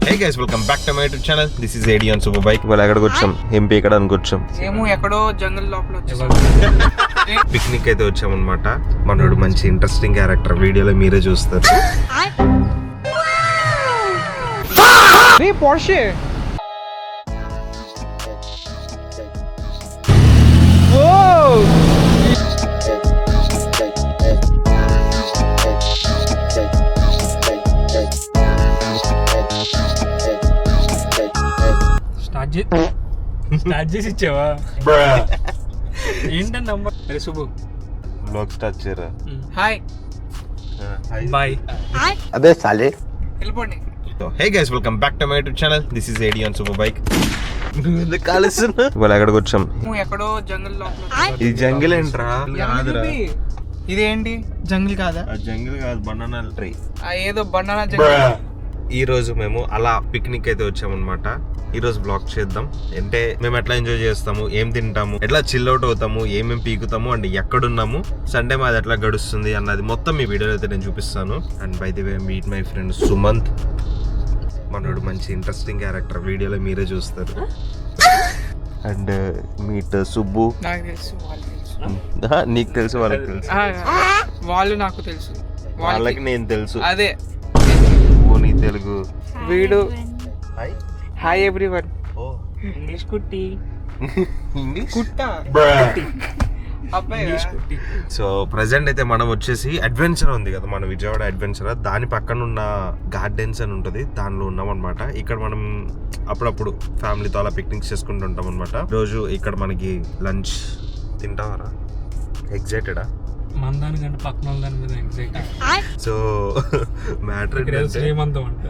Hey guys, welcome back to my YouTube channel. This is AD on Superbike. Well, ఎక్కడికి వచ్చాం? MP ఎక్కడ అనుకొచ్చాం? ఏమో ఎక్కడో జంగల్ లోపల వచ్చేసాం. పిక్నిక్ అయితే వచ్చామన్నమాట. మనోడు మంచి ఇంట్రెస్టింగ్ క్యారెక్టర్, వీడియోలో మీరే చూస్తారు. రే పోర్షే. ఓ! స్టార్ట్ చేసి ఇచ్చావా? ఏంటని నంబర్? అరే శుభు బ్లాగ్ స్టార్ట్ చేయరా? Hi bye. అదే సాలే. వెళ్ళిపోండి. Hey guys, welcome back to my YouTube channel. This is AD on Superbike. వాళ్ళు ఎక్కడికి వచ్చాం? ఏమో ఎక్కడో జంగల్ లోపల. ఇది జంగిల్ ఏంట్రా? కాదురా, ఇదేంటి జంగిల్ కాదా? జంగిల్ కాదు, బనానా ట్రీ. ఏదో బనానా జంగిల్. ఈ రోజు మేము అలా పిక్నిక్ అయితే వచ్చామన్నమాట. ఈ రోజు బ్లాగ్ చేద్దాం. అంటే మేము ఎట్లా ఎంజాయ్ చేస్తాము, ఏం తింటాము, ఎట్లా చిల్ అవుట్ అవుతాము, ఏమేమి పీకుతాము అండ్ ఎక్కడున్నాము, సండే మాది ఎట్లా గడుస్తుంది అన్నది మొత్తం మీ వీడియోలో అయితే నేను చూపిస్తాను. And by the way meet my friend Sumanth. మనోడు మంచి ఇంట్రెస్టింగ్ క్యారెక్టర్, వీడియోలో మీరే చూస్తారు. And meet Subbu. నాకు తెలుసు, వాళ్ళు తెలుసు. నీకు తెలుసు, వాళ్ళకి తెలుసు. వాళ్ళు నాకు తెలుసు, వాళ్ళకి నేను తెలుసు. అదే నీ తెలుగు వీడు. Hi everyone. ఇంగ్లీష్ కుట్టి. ఇంగ్లీష్ కుట్టా అబ్బాయి. సో ప్రెసెంట్ అయితే మనం వచ్చేసి అడ్వెంచర్ ఉంది కదా, మన విజయవాడ అడ్వెంచర్, దాని పక్కన ఉన్న గార్డెన్స్ అని ఉంటుంది, దానిలో ఉన్నాం అనమాట. ఇక్కడ మనం అప్పుడప్పుడు ఫ్యామిలీతో అలా పిక్నిక్స్ చేసుకుంటూ ఉంటాం అనమాట. రోజు ఇక్కడ మనకి లంచ్ తింటావరా? ఎగ్జైటెడా? మన దానికంటే పక్కన దాని మీద ఎగ్జైటెడ్. సో మ్యాటర్ శ్రీమంతం అంట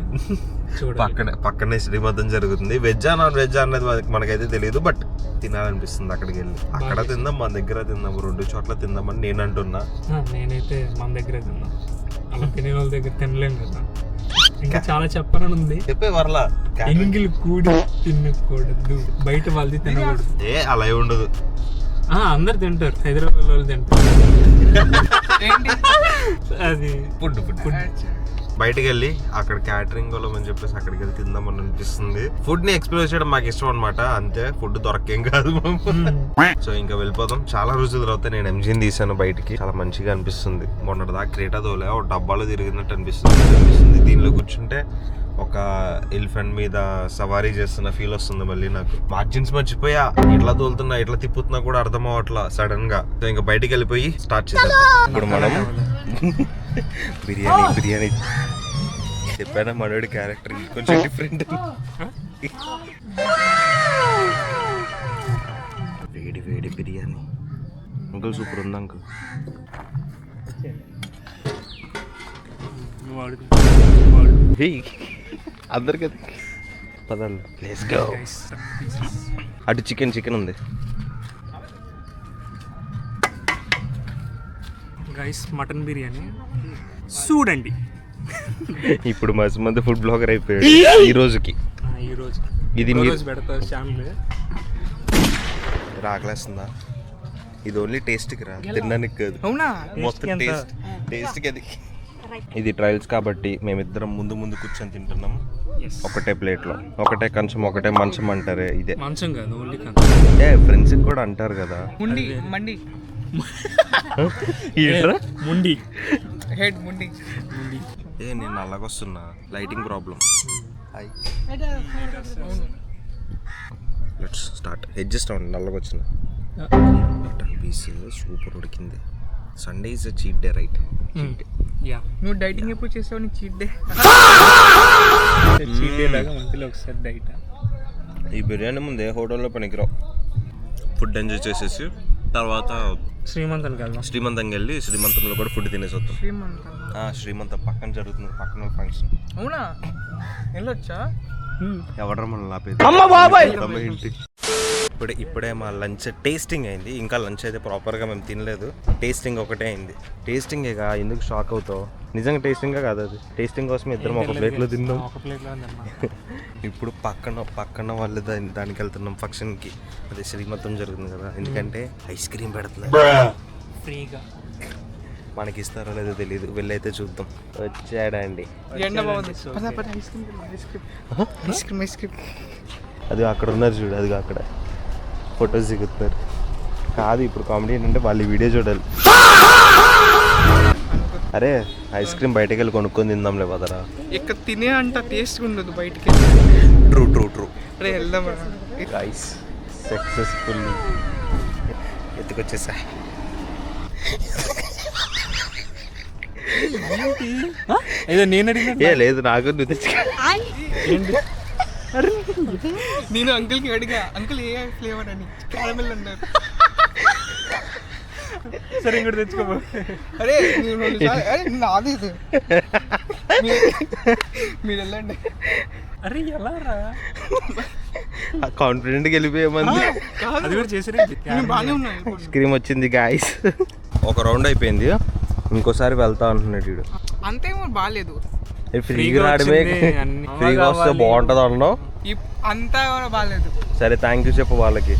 పక్కనే శ్రీమంతం జరుగుతుంది. వెజ్జా నాన్ వెజ్జా అన్నది మనకైతే తెలియదు, బట్ తినాలనిపిస్తుంది అక్కడికి వెళ్ళి. అక్కడ తిందాం, మన దగ్గర తిందాం, 2 చోట్ల తిందామని నేను అంటున్నా. నేనైతే మన దగ్గరే తిన్నా, అలా తినే వాళ్ళ దగ్గర తినలేం కదా. ఇంకా చాలా చెప్పాలని ఉంది. చెప్పే వర్లా ఎంగిల్ కూడి తినకూడదు, బయట వాళ్ళది తినకూడదు. అలా ఉండదు. అందరు తింటారు, హైదరాబాద్ వాళ్ళు తింటారు. అది ఫుడ్ బయటకు వెళ్ళి అక్కడ క్యాటరింగ్ వాళ్ళు అని చెప్పేసి అక్కడికి వెళ్ళి తిందామని అనిపిస్తుంది. ఫుడ్ ని ఎక్స్ప్లోర్ చేయడం మాకు ఇష్టం అనమాట. అంతే, ఫుడ్ దొరకేం కాదు. సో ఇంకా వెళ్ళిపోదాం. చాలా రోజుల తర్వాత నేను ఎంజిన్ తీసాను బయటికి, చాలా మంచిగా అనిపిస్తుంది. మొన్నటి దాకా క్రేటా తోలే ఒక డబ్బాలో తిరిగినట్టు అనిపిస్తుంది. దీనిలో కూర్చుంటే ఒక ఎలిఫెంట్ మీద సవారీ చేస్తున్న ఫీల్ వస్తుంది. మళ్ళీ నాకు మార్జిన్స్ మర్చిపోయా, ఎట్లా తోలుతున్నా ఎట్లా తిప్పుతున్నా కూడా అర్థం అవట్లా సడన్ గా. సో ఇంకా బయటికి వెళ్ళిపోయి స్టార్ట్ చేద్దాం. ఇప్పుడు మనం బిర్యానీ చెప్పానా, మనోడి క్యారెక్టర్ కొంచెం డిఫరెంట్. వేడి వేడి బిర్యానీ. అంకుల్ సూపర్ ఉంది అంకుల్. అందరికి పదాలు. Let's go. అటు చికెన్ ఉంది. గైస్ మటన్ బిర్యానీ చూడండి. ఇప్పుడు మంది ఫుడ్ బ్లాగర్ అయిపోయాడు ఈ రోజుకి. ఇది పెడతారు ఛానల్. రాకలేస్తుందా? ఇది ఓన్లీ టేస్ట్కి రా, తినడానికి కాదు. అవునా? మొత్తం టేస్ట్కి అది. ఇది ట్రయల్స్ కాబట్టి మేమిద్దరం ముందు కూర్చొని తింటున్నాం ఒకటే ప్లేట్లో, ఒకటే కంచం, ఒకటే మంచం అంటారే, ఇదే మంచం కాదు, ఓన్లీ ఫ్రెండ్స్ కూడా అంటారు కదా. మండి ముండి హెడ్ ముండి. నేను నల్లగొస్తున్నా, lighting problem. Let's start. Adjust అవ్వండి. నల్లగొచ్చిన మటన్ పీస్ సూపర్ ఉడికింది. Sunday is cheat day, right? నువ్వు డైటింగ్ ఎప్పుడు చేసావు? నీకు చీట్ డే లాగా మంత్లీ ఒకసారి డైట్. ఈ బిర్యానీ ముందే హోటల్లో పనికిరావు. ఫుడ్ ఎంజాయ్ చేసేసి తర్వాత శ్రీమంతానికి వెళ్దాం. శ్రీమంతంకి వెళ్ళి శ్రీమంతంలో కూడా ఫుడ్ తినేసి వస్తాం. శ్రీమంతం పక్కన జరుగుతుంది, పక్కన ఫంక్షన్. అవునా? వెళ్ళొచ్చా? ఎవడరా మనం ఆపేది? ఇంటి ఇప్పుడే మా లంచ్ టేస్టింగ్ అయింది. ఇంకా లంచ్ అయితే ప్రాపర్గా మేము తినలేదు, టేస్టింగ్ ఒకటే అయింది. టేస్టింగేగా, ఎందుకు షాక్ అవుతావు? నిజంగా టేస్టింగ్గా కాదు, అది టేస్టింగ్ కోసం ఇద్దరం ఒక ప్లేట్లో తిన్నాం. ఇప్పుడు పక్కన వాళ్ళు దానికి వెళ్తున్నాం ఫంక్షన్కి. అదే శ్రీమంతం జరుగుతుంది కదా, ఎందుకంటే ఐస్ క్రీమ్ పెడుతున్నారు ఫ్రీగా. మనకి ఇస్తారో లేదో తెలియదు, వెళ్ళైతే చూద్దాం. వచ్చాడండి. ఎండ బాగుంది. Ice cream ice cream. అది అక్కడ ఉన్నారు చూడు, అదిగో అక్కడ ఫొటోస్ దిగుతున్నారు. కాదు ఇప్పుడు కామెడీ ఏంటంటే వాళ్ళు ఈ వీడియో చూడాలి. అరే ఐస్ క్రీమ్ బయటకు వెళ్ళి కొనుక్కొని తిందాంలే పదరా. ఇక్కడ తినే అంట టేస్ట్ ఉండదు బయటికి. True true true. అరే వెళ్దాం గైస్ సక్సెస్ఫుల్ ఎత్తుకొచ్చేసా. ఏదో నేను అడిగిన ఏ లేదు నాకు నువ్వు తెచ్చుకో. నేను అంకుల్కి అడిగా, అంకుల్ ఏ ఫ్లేవర్ అని. క్యారమెల్ అన్నారు. సరే ఇంకోటి తెచ్చుకోబో. అరే నాది ఇది, మీరు వెళ్ళండి. అరే ఎలా రా కాన్ఫిడెంట్గా వెళ్ళిపోయామంది. అది కూడా చేసి బాగానే ఉన్నాయి. ఐస్ క్రీమ్ వచ్చింది గాయస్. ఒక రౌండ్ అయిపోయింది, ఇంకోసారి వెళ్తా అంటున్నాడు వీడు. అంతేమో బాగాలేదు. ఫ్రీగా రావడమే, ఫ్రీగా వస్తే బాగుంటుంది అన్నావు. అంతా బాగాలేదు. సరే థ్యాంక్ యూ చెప్పు వాళ్ళకి.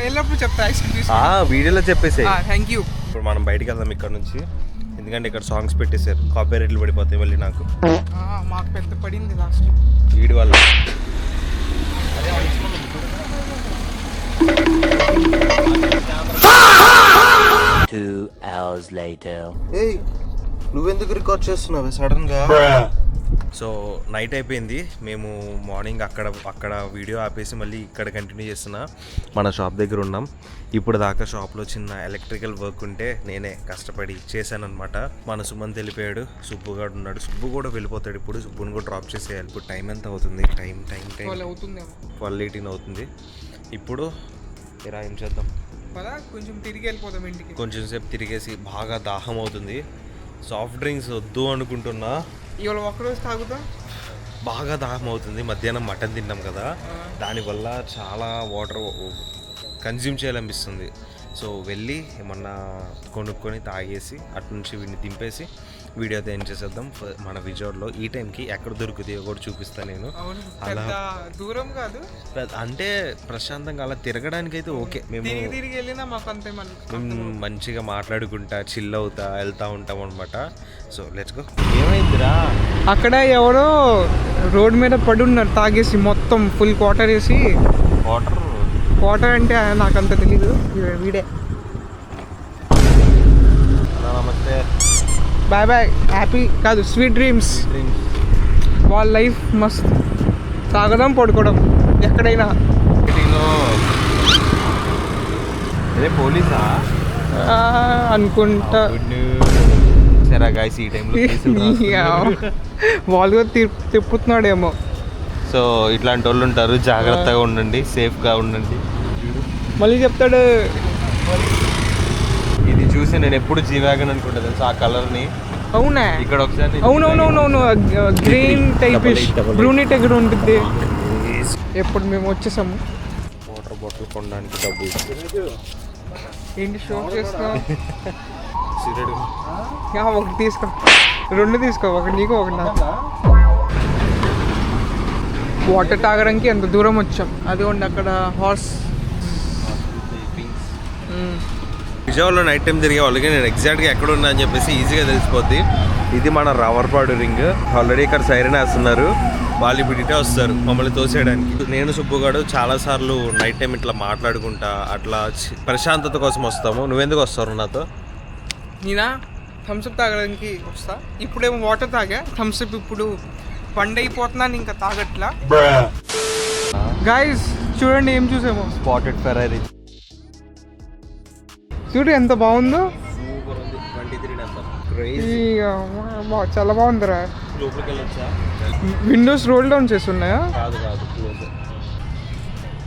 వెళ్ళినప్పుడు చెప్తా ఐస్ క్రీమ్. వీడియోలో చెప్పేసి. Thank you. ఇప్పుడు మనం బయటికి వెళ్దాం ఇక్కడ నుంచి, ఎందుకంటే ఇక్కడ సాంగ్స్ పెట్టేశారు, కాపీ రేట్లు పడిపోతాయి మళ్ళీ నాకు. మాకు పెద్ద పడింది లాస్ట్ వీడి వల్ల. నువ్వెందుకు రికార్డ్ చేస్తున్నావు సడన్ గా? సో నైట్ అయిపోయింది, మేము మార్నింగ్ అక్కడ వీడియో ఆపేసి మళ్ళీ ఇక్కడ కంటిన్యూ చేస్తున్నా. మన షాప్ దగ్గర ఉన్నాం. ఇప్పుడు దాకా షాప్లో చిన్న ఎలక్ట్రికల్ వర్క్ ఉంటే నేనే కష్టపడి చేశానమాట. మన సుమంత్ వెళ్ళిపోయాడు, సుబ్బుగాడు ఉన్నాడు. సుబ్బు కూడా వెళ్ళిపోతాడు ఇప్పుడు, సుబ్బుని కూడా డ్రాప్ చేసేయాలి. ఇప్పుడు టైం ఎంత అవుతుంది? టైం 12:18 అవుతుంది. ఇప్పుడు ఇలా ఏం చేద్దాం, కొంచెం తిరిగి వెళ్ళిపోతాం ఇంటికి. కొంచెం సేపు తిరిగేసి, బాగా దాహం అవుతుంది. సాఫ్ట్ డ్రింక్స్ వద్దు అనుకుంటున్నా, ఇవాళ ఒక్కరోజు తాగుతాం. బాగా దాహం అవుతుంది. మధ్యాహ్నం మటన్ తిన్నాం కదా, దానివల్ల చాలా వాటర్ కన్జ్యూమ్ చేయాలనిపిస్తుంది. సో వెళ్ళి ఏమన్నా కొనుక్కొని తాగేసి అటు నుంచి వీడిని దింపేసి వీడియో అయితే ఏం చేసేద్దాం. మన విజయవాడలో ఈ టైంకి ఎక్కడ దొరుకుతాయో కూడా చూపిస్తాను నేను. అలా దూరం కాదు అంటే ప్రశాంతంగా అలా తిరగడానికి అయితే ఓకే. మేము తిరిగి వెళ్ళినా మాకు అంతే, మంచిగా మాట్లాడుకుంటా చిల్ అవుతా వెళ్తా ఉంటాం అనమాట. So let's go. ఏమైందిరా? అక్కడ ఎవరో రోడ్ మీద పడి ఉన్నారు తాగేసి, మొత్తం ఫుల్ క్వార్టర్ వేసి. వాటర్ అంటే నాకు అంత తెలీదు. వీడే. నమస్తే. Bye bye. హ్యాపీ కాదు, స్వీట్ డ్రీమ్స్. వాళ్ళ లైఫ్ మస్త్. తాగడం పడుకోవడం ఎక్కడైనా. పోలీసా అనుకుంటా. సరే గాయ్స్, ఈ టైంలో వాళ్ళు తిప్పుతున్నాడేమో. సో ఇట్లాంటి వాళ్ళు ఉంటారు, జాగ్రత్తగా ఉండండి, సేఫ్గా ఉండండి. మళ్ళీ చెప్తాడు. ఇది చూసి నేను ఎప్పుడు జీవాగన్ అనుకుంటా తెలుసు, ఆ కలర్ని. అవునా? ఇక్కడ ఒకసారి అవునవునవునవును, గ్రీన్ టైప్ బ్రూనెట్ ఎక్కడ ఉంటుంది. ఎప్పుడు మేము వచ్చేసాము. వాటర్ బాటిల్ కొనడానికి డబ్బు ఏంటి షో చేస్తాం? సిగరెట్ ఒకటి తీసుకో, 2 తీసుకో, ఒకటి నీకు ఒకటి నాకు. వాటర్ తాగడానికి ఎంత దూరం వచ్చాం. అదిగోండి అక్కడ హార్స్. విజయవాడలో నైట్ టైం తిరిగే వాళ్ళకి నేను ఎగ్జాక్ట్గా ఎక్కడ ఉన్నా అని చెప్పేసి ఈజీగా తెలిసిపోద్ది. ఇది మన రావర్పాడు రింగ్. ఆల్రెడీ ఇక్కడ సైరన్ వేస్తున్నారు, వాళ్ళు ఇప్పుడు ఇటే వస్తారు మమ్మల్ని తోసేయడానికి. నేను సుబ్బుగాడు చాలాసార్లు నైట్ టైం ఇట్లా మాట్లాడుకుంటా అట్లా ప్రశాంతత కోసం వస్తాము. నువ్వెందుకు వస్తారు నాతో? నేనా థమ్స్అప్ తాగడానికి వస్తా. ఇప్పుడేమో వాటర్ తాగా, థమ్స్అప్ ఇప్పుడు పండైపోతున్నాను, ఇంకా తాగట్లా. గైస్ చూడండి ఏం చూసాము. Spotted Ferrari. చూడు ఎంత బాగుందో. చాలా బాగుందిరా. విండోస్ రోల్ డౌన్ చేస్తున్నాయా?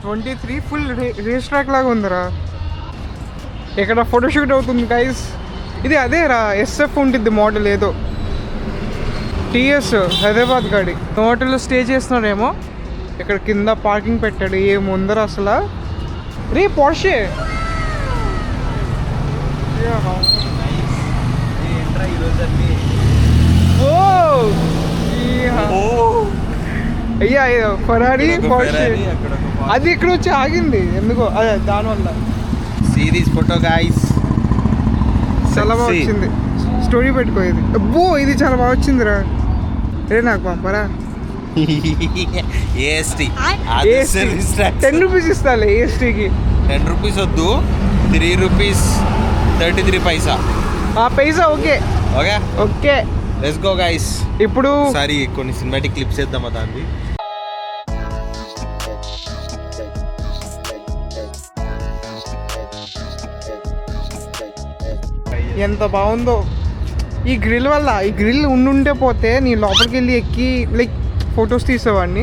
23 ఫుల్ రేస్ ట్రాక్ లాగా ఉందిరా. ఇక్కడ ఫోటోషూట్ అవుతుంది గైస్. ఇది అదేరా SF ఉంటుంది మోడల్, ఏదో TS హైదరాబాద్ గాడి. హోటల్లో స్టే చేస్తున్నారేమో. ఇక్కడ కింద పార్కింగ్ పెట్టాడు, ఏముందరా అసలు. రే పోర్షే. అయ్యా ఫెరారీ పోర్షే. అది ఇక్కడ వచ్చి ఆగింది ఎందుకో, అదే దానివల్ల. Series photo guys. చాలా బాగా వచ్చింది. స్టోరీ పెట్టుకో ఇది. అబ్బో ఇది చాలా బాగా వచ్చిందిరా. రే నాకు పంపరా. ఏఎస్టీ 10 రూపీస్ ఇస్తాలే ఏఎస్టీకి. 10 రూపీస్ వద్దు, 3 రూపీస్ 33 పైసా. ఆ paisa okay okay okay. Let's go guys. ఇప్పుడు ఒకసారి కొన్ని సినిమాటిక్ క్లిప్స్ వేద్దామా దాన్ని. ఎంత బాగుందో ఈ గ్రిల్ వల్ల. ఈ గ్రిల్ ఉండుంటే పోతే నీ లోపలికి వెళ్ళి ఎక్కి లైక్ ఫొటోస్ తీసేవాడిని.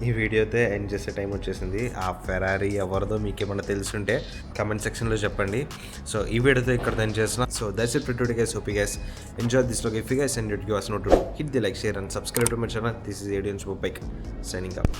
ఈ వీడియోతో ఎండ్ చేసే టైం వచ్చేసింది. ఆ ఫెరారీ ఎవరిదో మీకు ఏమన్నా తెలుసుంటే కమెంట్ సెక్షన్లో చెప్పండి. సో ఈ వీడియోతో ఇక్కడ ఎండ్ చేసిన. So that's it for today guys. Hope you guys enjoy this vlog. If you guys enjoyed, give us a note to hit the like, share and subscribe to my channel. This is Adrian Superbike signing up.